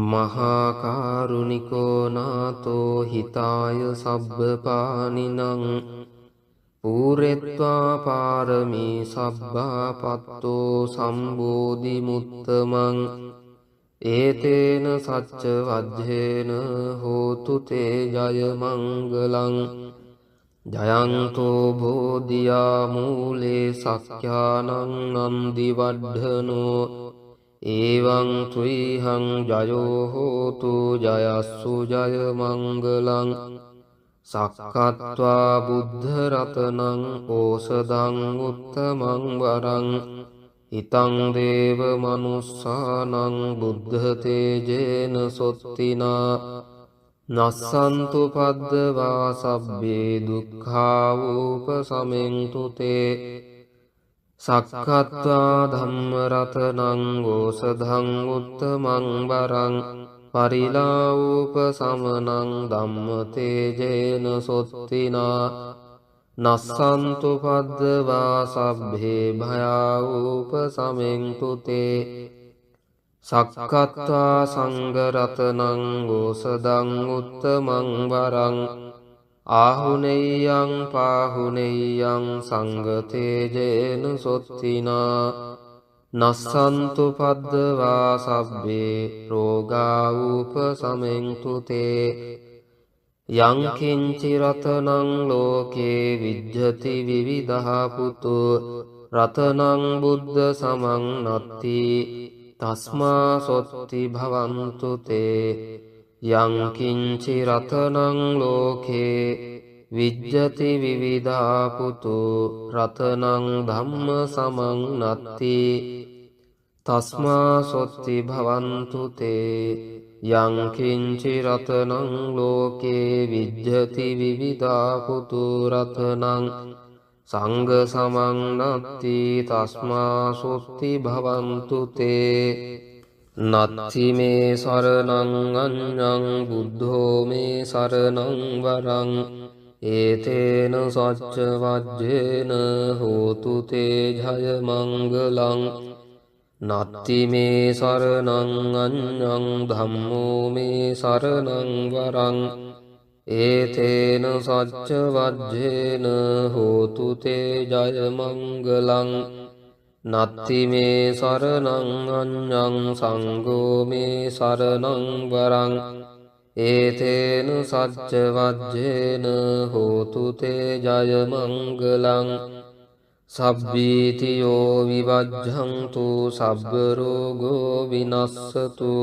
මහා කරුණිකෝ නාතෝ හිතාය සබ්බපානිනං පූරෙත්වා පාරමී සබ්බා පත්තෝ සම්බෝධි මුත්තමං ඒතේන සච්ච වජ්ජේන හෝතු තේ ජය මංගලං ජයන්තෝ බෝධියා මූලේ සක්ඛානං නන්දි වඩ්ඩනෝ එවං තුයිහං ජයෝ හෝතු ජයස්සු ජය මංගලං සක්කත්වා බුද්ධ රතනං ඕසදං උත්තමං වරං හිතං දේව මනුස්සානං බුද්ධ තේජේන සොත්තිනා නස්සන්තු පද්දවා සබ්බේ දුක්ඛා උපසමෙන්තු තේ සක්කත්වා ධම්ම රතනං ඕසදං උත්තමං වරං පරිලාඋපසමනං ධම්ම තේජේන සොත්තිනා නස්සන්තු පද්දවා සබ්බේ භයා උපසමෙන්තු තේ සක්කත්වා සංඝ රතනං ඕසදං උත්තමං වරං ආහුනේයං පාහුනේයං සංඝ තේජේන සොත්තිනා නස්සන්තු පද්දවා සබ්බේ රෝගා උපසමෙන්තු තේ යං කිංචි රතනං ලෝකේ විජ්ජති විවිධා පුතු රතනං බුද්ධ සමං නත්ති තස්මා සොත්ති භවන්තු තේ යං කිංචි රතනං ලෝකේ විජ්ජති විවිධා පුතු රතනං ධම්ම සමං නත්ති තස්මා සොත්ති භවන්තු තේ යං කිංචි රතනං ලෝකේ විජ්ජති විවිධා පුතු රතනං සංඝ සමං නත්ති තස්මා සොත්ති භවන්තු තේ නත්ති මේ සරණං අඤ්ඤං බුද්ධෝ මේ සරණං වරං ඒතේන සච්ච වජ්ජේන හෝතු තේ ජය මංගලං නත්ති මේ සරණං අඤ්ඤං ධම්මෝ මේ සරණං වරං ඒතේන සච්ච වජ්ජේන හෝතු තේ ජය මංගලං නත්ති මේ සරණං අඤ්ඤං සංඝෝ මේ සරණං වරං ඒතේන සච්ච වජ්ජේන හෝතු තේ ජය මංගලං සබ්බීතියෝ විවජ්ජන්තු සබ්බ රෝගෝ විනස්සතු